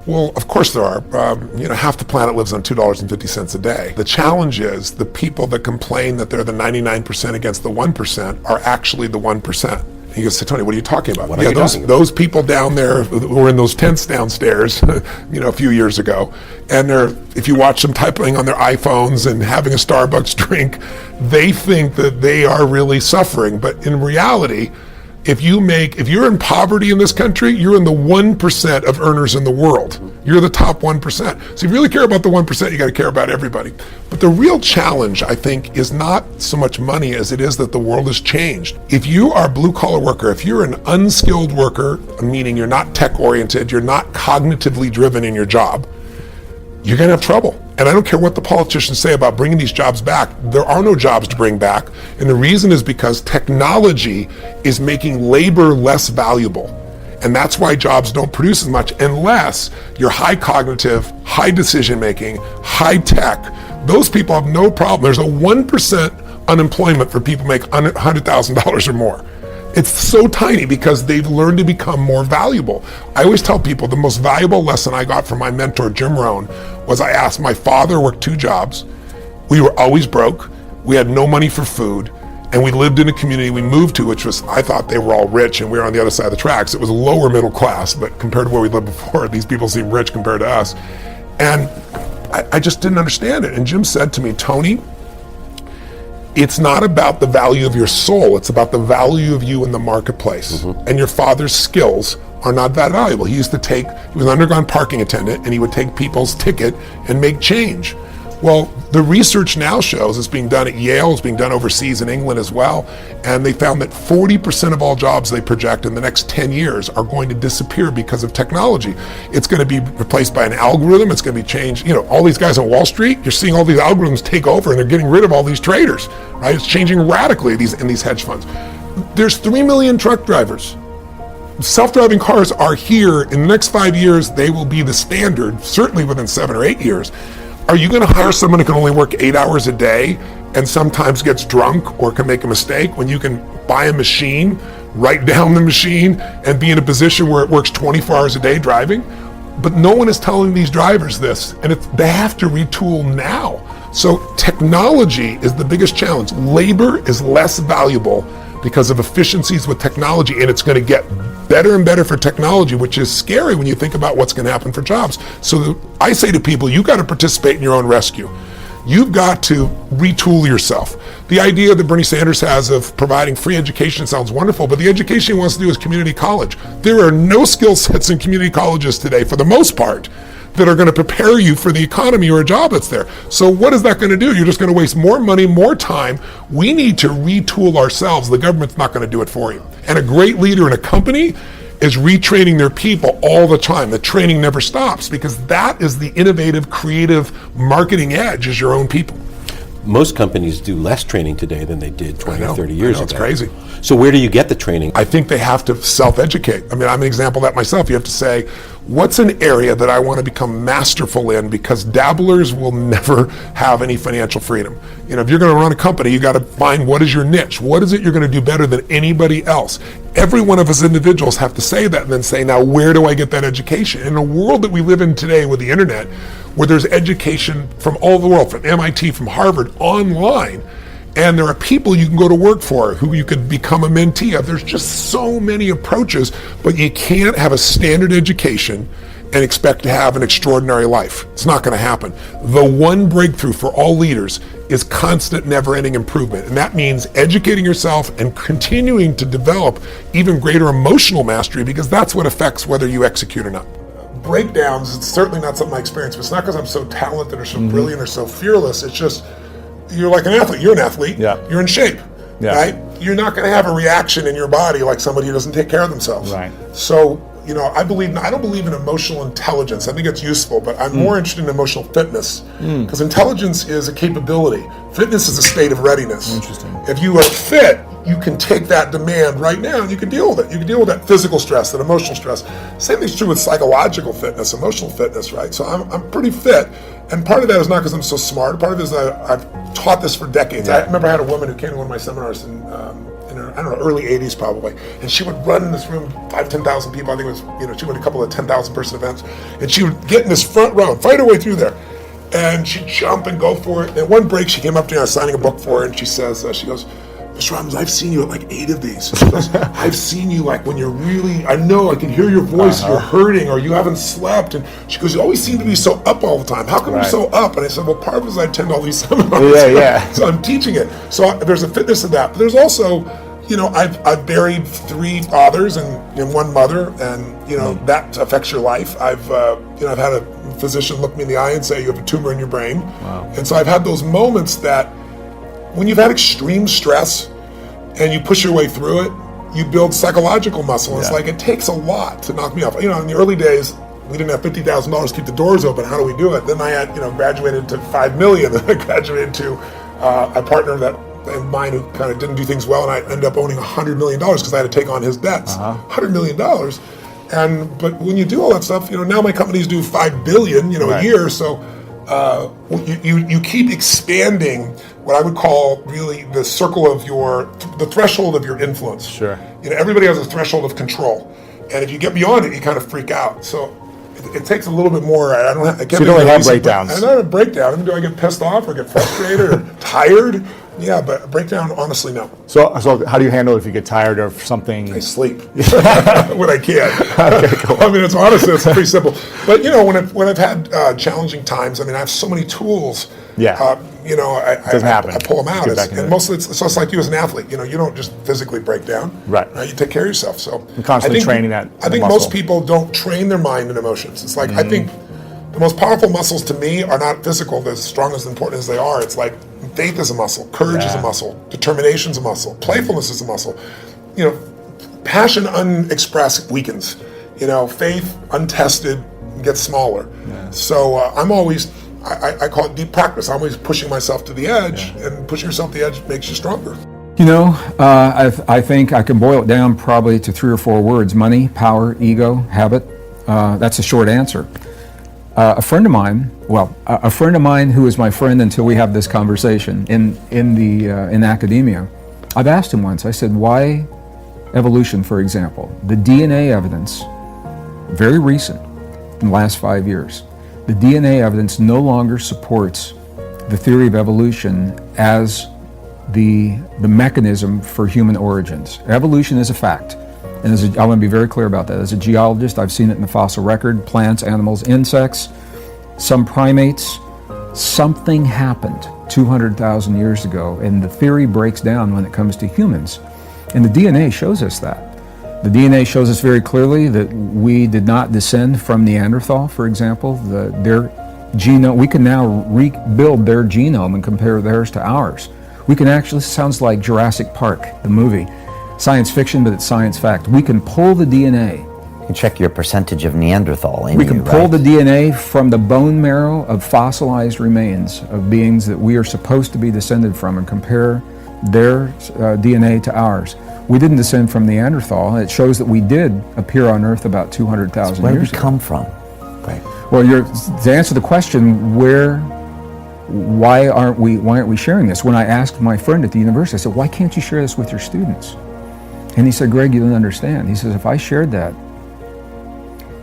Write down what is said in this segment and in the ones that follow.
Well, of course there are. Half the planet lives on $2.50 a day. The challenge is the people that complain that they're the 99% against the 1% are actually the 1%. And you go say, Tony, what are you talking about? Those people down there who were in those tents downstairs, a few years ago, and if you watch them typing on their iPhones and having a Starbucks drink, they think that they are really suffering. But in reality, if you're in poverty in this country, you're in the 1% of earners in the world. You're the top 1%. So if you really care about the 1%, you got to care about everybody. But the real challenge, I think, is not so much money as it is that the world has changed. If you are a blue-collar worker, if you're an unskilled worker, meaning you're not tech-oriented, you're not cognitively driven in your job, you're going to have trouble. And I don't care what the politicians say about bringing these jobs back. There are no jobs to bring back. And the reason is because technology is making labor less valuable. And that's why jobs don't produce as much unless you're high cognitive, high decision making, high tech. Those people have no problem. There's a 1% unemployment for people who make $100,000 or more. It's so tiny because they've learned to become more valuable. I always tell people the most valuable lesson I got from my mentor, Jim Rohn, was I asked my father worked 2 jobs. We were always broke. We had no money for food. And we lived in a community we moved to, which was, I thought they were all rich and we were on the other side of the tracks. It was lower middle class, but compared to where we lived before, these people seem rich compared to us. And I just didn't understand it. And Jim said to me, Tony, it's not about the value of your soul, it's about the value of you in the marketplace. And your father's skills are not that valuable. He was an underground parking attendant, and he would take people's ticket and make change. Well, the research now shows it's being done at Yale, it's being done overseas in England as well, and they found that 40% of all jobs they project in the next 10 years are going to disappear because of technology. It's going to be replaced by an algorithm, it's going to be changed. All these guys on Wall Street, you're seeing all these algorithms take over and they're getting rid of all these traders, right? It's changing radically in these hedge funds. There's 3 million truck drivers. Self-driving cars are here. In the next 5 years, they will be the standard, certainly within 7 or 8 years. Are you going to hire someone who can only work 8 hours a day and sometimes gets drunk or can make a mistake when you can buy a machine, write down the machine, and be in a position where it works 24 hours a day driving? But no one is telling these drivers this, and they have to retool now. So technology is the biggest challenge. Labor is less valuable because of efficiencies with technology, and it's going to get better and better for technology, which is scary when you think about what's going to happen for jobs. So I say to people, you got to participate in your own rescue. You've got to retool yourself. The idea that Bernie Sanders has of providing free education sounds wonderful, but the education he wants to do is community college. There are no skill sets in community colleges today, for the most part, that are going to prepare you for the economy or a job that's there. So what is that going to do? You're just going to waste more money, more time. We need to retool ourselves. The government's not going to do it for you. And a great leader in a company is retraining their people all the time. The training never stops because that is the innovative, creative marketing edge, is your own people. Most companies do less training today than they did 20 or 30 years ago. It's crazy. So where do you get the training? I think they have to self-educate. I'm an example of that myself. You have to say, what's an area that I want to become masterful in, because dabblers will never have any financial freedom. If you're going to run a company, you got to find what is your niche. What is it you're going to do better than anybody else? Every one of us individuals have to say that and then say, now where do I get that education? In a world that we live in today with the internet, where there's education from all over the world, from MIT, from Harvard, online, and there are people you can go to work for who you could become a mentee of. There's just so many approaches, but you can't have a standard education and expect to have an extraordinary life. It's not going to happen. The one breakthrough for all leaders is constant, never-ending improvement. And that means educating yourself and continuing to develop even greater emotional mastery, because that's what affects whether you execute or not. Breakdowns, it's certainly not something I experience, but it's not because I'm so talented or so brilliant or so fearless. It's just, you're like an athlete. You're an athlete. Yeah. You're in shape, right? You're not going to have a reaction in your body like somebody who doesn't take care of themselves. Right. So, I don't believe in emotional intelligence. I think it's useful, but I'm more interested in emotional fitness, because intelligence is a capability. Fitness is a state of readiness. Interesting. If you are fit, you can take that demand right now and you can deal with it. You can deal with that physical stress, that emotional stress. Same thing's true with psychological fitness, emotional fitness, right? So I'm pretty fit, and part of that is not because I'm so smart. Part of it is I've taught this for decades. I remember I had a woman who came to one of my seminars in her I don't know, early 80s probably. And she would run in this room, 10,000 people. I think it was, she went to a couple of 10,000 person events. And she would get in this front row and fight her way through there. And she'd jump and go for it. And at one break, she came up to me, I was signing a book for her, and she says, she goes, Mr. Robbins, I've seen you at like 8 of these. She goes, I've seen you like when you're really, I know I can hear your voice, you're hurting or you haven't slept. And she goes, you always seem to be so up all the time. How come you're so up? And I said, well, part of it is I attend all these seminars. So I'm teaching it. So there's a fitness in that. But there's also, I've buried 3 fathers and 1 mother, and, that affects your life. I've had a physician look me in the eye and say, you have a tumor in your brain. Wow. And so I've had those moments that when you've had extreme stress and you push your way through it, you build psychological muscle. It's like, it takes a lot to knock me off. In the early days, we didn't have $50,000 to keep the doors open. How do we do it? Then I had, graduated to $5 million. Then I graduated to a partner of mine who kind of didn't do things well, and I ended up owning $100 million because I had to take on his debts. $100 million. But when you do all that stuff, now my companies do $5 billion, a year. So you keep expanding what I would call really the circle of the threshold of your influence. Sure. Everybody has a threshold of control, and if you get beyond it, you kind of freak out. So it takes a little bit more. I can't. So you don't really have breakdowns. I don't have a breakdown. I mean, do I get pissed off or get frustrated or tired? Yeah, but a breakdown, honestly, no. So how do you handle it if you get tired or something? I sleep when I can. Okay, cool. I mean, it's honestly, it's pretty simple. But when I've had challenging times, I mean, I have so many tools. Yeah. I pull them out. And mostly, it's like you as an athlete. You don't just physically break down. Right. You take care of yourself. So you're constantly training that. I think most people don't train their mind and emotions. It's like I think the most powerful muscles to me are not physical. They're as strong as important as they are. It's like faith is a muscle, courage is a muscle, determination is a muscle, playfulness is a muscle. Passion unexpressed weakens. Faith untested gets smaller. Yeah. So I'm always, I call it deep practice. I'm always pushing myself to the edge, and pushing yourself to the edge makes you stronger. I think I can boil it down probably to 3 or 4 words: money, power, ego, habit. That's a short answer. A friend of mine who is my friend until we have this conversation in academia, I've asked him once, I said, why evolution, for example? The DNA evidence, very recent, in the last 5 years, the DNA evidence no longer supports the theory of evolution as the mechanism for human origins. Evolution is a fact. And I want to be very clear about that. As a geologist, I've seen it in the fossil record, plants, animals, insects, some primates. Something happened 200,000 years ago, and the theory breaks down when it comes to humans. And the DNA shows us that. The DNA shows us very clearly that we did not descend from Neanderthal, for example. Their genome, we can now rebuild their genome and compare theirs to ours. We can actually, sounds like Jurassic Park, the movie. Science fiction, but it's science fact. We can pull the DNA. You can check your percentage of Neanderthal in We can pull the DNA from the bone marrow of fossilized remains of beings that we are supposed to be descended from and compare their DNA to ours. We didn't descend from Neanderthal. It shows that we did appear on Earth about 200,000 years ago. Where did we come from? Right. Well, to answer the question, why aren't we sharing this? When I asked my friend at the university, I said, why can't you share this with your students? And he said, Greg, you don't understand. He says, if I shared that,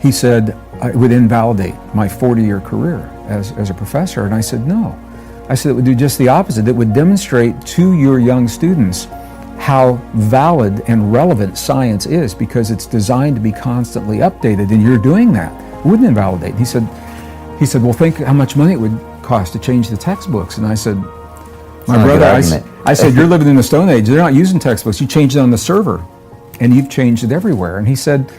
he said, it would invalidate my 40-year career as a professor. And I said, no. I said, it would do just the opposite. It would demonstrate to your young students how valid and relevant science is, because it's designed to be constantly updated, and you're doing that. It wouldn't invalidate. He said, well, think how much money it would cost to change the textbooks. And I said, my brother, I said, you're living in the Stone Age. They're not using textbooks. You changed it on the server, and you've changed it everywhere. And he said,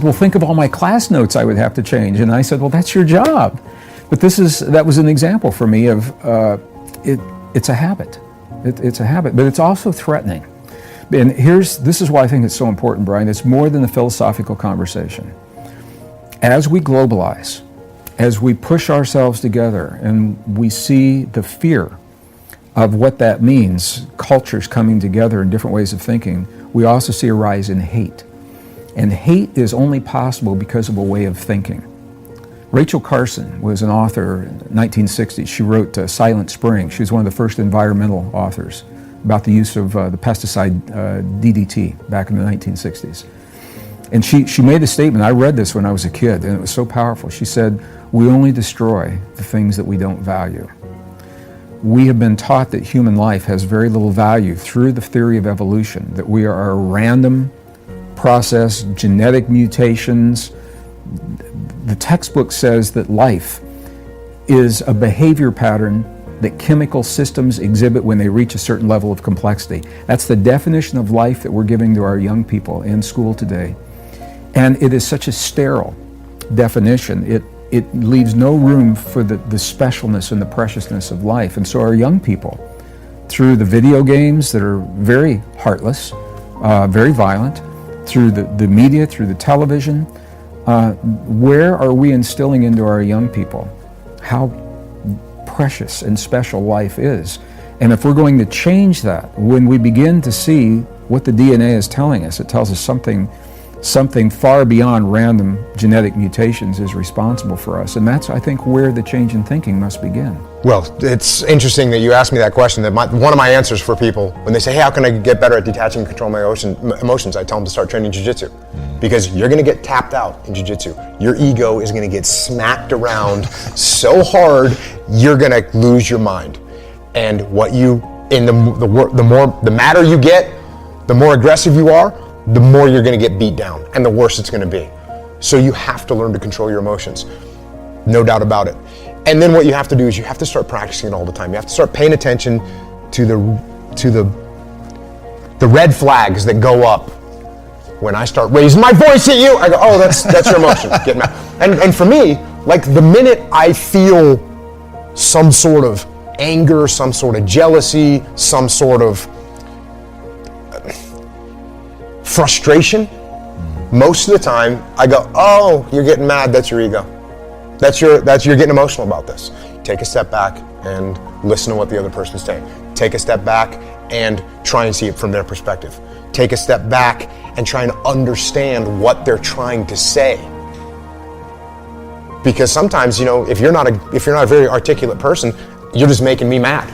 well, think of all my class notes I would have to change. And I said, well, that's your job. But that was an example for me of it's a habit. It's a habit, but it's also threatening. And this is why I think it's so important, Brian. It's more than a philosophical conversation. As we globalize, as we push ourselves together, and we see the fear of what that means, cultures coming together in different ways of thinking, we also see a rise in hate. And hate is only possible because of a way of thinking. Rachel Carson was an author in the 1960s. She wrote Silent Spring. She was one of the first environmental authors about the use of the pesticide DDT back in the 1960s. And she made a statement. I read this when I was a kid, and it was so powerful. She said, "We only destroy the things that we don't value." We have been taught that human life has very little value through the theory of evolution, that we are a random process, genetic mutations. The textbook says that life is a behavior pattern that chemical systems exhibit when they reach a certain level of complexity. That's the definition of life that we're giving to our young people in school today. And it is such a sterile definition. It leaves no room for the specialness and the preciousness of life. And so our young people, through the video games that are very heartless, very violent, through the media, through the television, where are we instilling into our young people how precious and special life is? And if we're going to change that, when we begin to see what the DNA is telling us, it tells us something far beyond random genetic mutations is responsible for us. And that's, I think, where the change in thinking must begin. Well, it's interesting that you asked me that question. That one of my answers for people, when they say, hey, how can I get better at detaching and control my emotions, I tell them to start training jiu-jitsu. Because you're going to get tapped out in jiu-jitsu. Your ego is going to get smacked around so hard, you're going to lose your mind. And the madder you get, the more aggressive you are, the more you're going to get beat down, and the worse it's going to be. So you have to learn to control your emotions, no doubt about it. And then what you have to do is you have to start practicing it all the time. You have to start paying attention to the red flags that go up when I start raising my voice at you. I go, oh, that's your emotion, get mad. And for me, like the minute I feel some sort of anger, some sort of jealousy, some sort of frustration, most of the time I go, oh, you're getting mad, that's your ego. You're getting emotional about this. Take a step back and listen to what the other person's saying. Take a step back and try and see it from their perspective. Take a step back and try and understand what they're trying to say. Because sometimes, if you're not a very articulate person, you're just making me mad.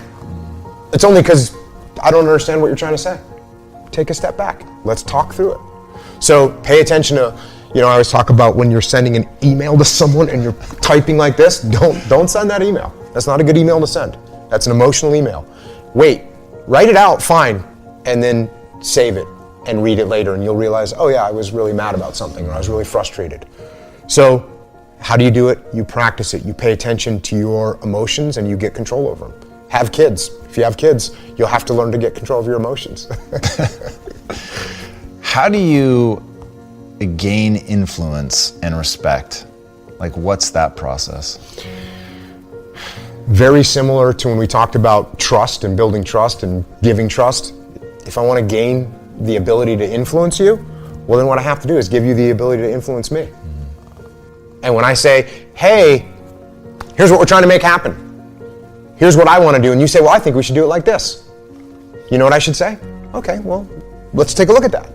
It's only because I don't understand what you're trying to say. Take a step back. Let's talk through it. So pay attention to, I always talk about when you're sending an email to someone and you're typing like this, don't send that email. That's not a good email to send. That's an emotional email. Wait, write it out, fine, and then save it and read it later, and you'll realize, oh yeah, I was really mad about something, or I was really frustrated. So how do you do it? You practice it. You pay attention to your emotions and you get control over them. Have kids. If you have kids, you'll have to learn to get control of your emotions. How do you gain influence and respect? Like, what's that process? Very similar to when we talked about trust and building trust and giving trust. If I want to gain the ability to influence you, well, then what I have to do is give you the ability to influence me. And when I say, hey, here's what we're trying to make happen. Here's what I want to do. And you say, well, I think we should do it like this. You know what I should say? Okay, well, let's take a look at that.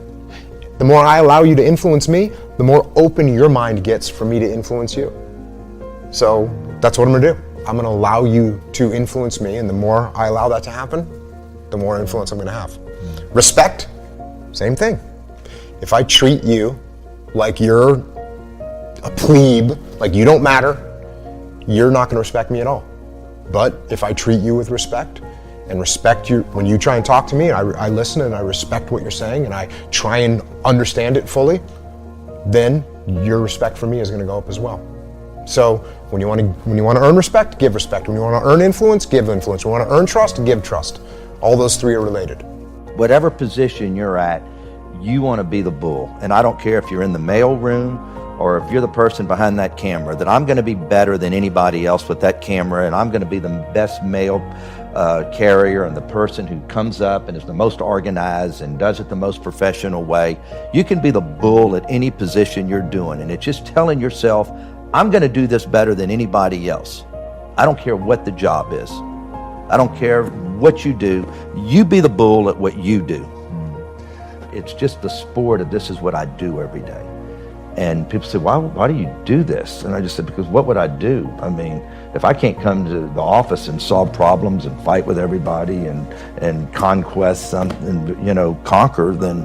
The more I allow you to influence me, the more open your mind gets for me to influence you. So that's what I'm gonna do. I'm gonna allow you to influence me, and the more I allow that to happen, the more influence I'm gonna have. Respect, same thing. If I treat you like you're a plebe, like you don't matter, you're not gonna respect me at all. But if I treat you with respect, and respect you, when you try and talk to me, I listen and I respect what you're saying and I try and understand it fully, then your respect for me is gonna go up as well. So when you want to earn respect, give respect. When you want to earn influence, give influence. When you want to earn trust, give trust. All those three are related. Whatever position you're at, you want to be the bull. And I don't care if you're in the mail room or if you're the person behind that camera, that I'm going to be better than anybody else with that camera, and I'm going to be the best mail carrier and the person who comes up and is the most organized and does it the most professional way. You can be the bull at any position you're doing, and it's just telling yourself, I'm going to do this better than anybody else. I don't care what the job is. I don't care what you do. You be the bull at what you do. It's just the sport of this is what I do every day. And people say, why do you do this? And I just said, because what would I do? I mean, if I can't come to the office and solve problems and fight with everybody and conquest something, you know, conquer, then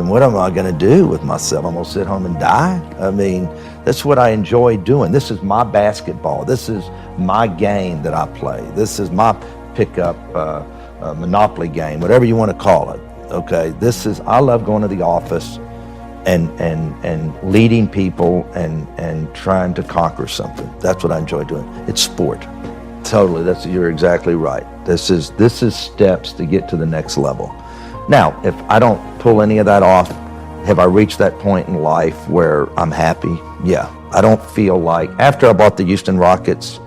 what am I going to do with myself? I'm going to sit home and die? I mean, that's what I enjoy doing. This is my basketball. This is my game that I play. This is my pickup Monopoly game, whatever you want to call it. Okay, I love going to the office and leading people and trying to conquer something. That's what I enjoy doing. It's sport. Totally, you're exactly right. This is steps to get to the next level. Now, if I don't pull any of that off, have I reached that point in life where I'm happy? Yeah. I don't feel like, after I bought the Houston Rockets,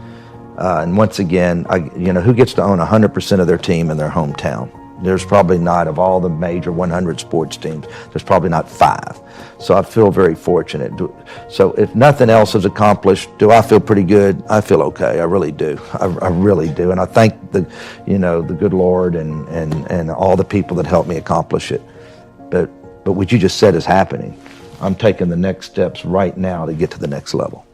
and once again, who gets to own 100% of their team in their hometown? There's probably not, of all the major 100 sports teams, there's probably not 5. So I feel very fortunate. So if nothing else is accomplished, do I feel pretty good? I feel okay. I really do. I really do. And I thank the good Lord and all the people that helped me accomplish it. But what you just said is happening. I'm taking the next steps right now to get to the next level.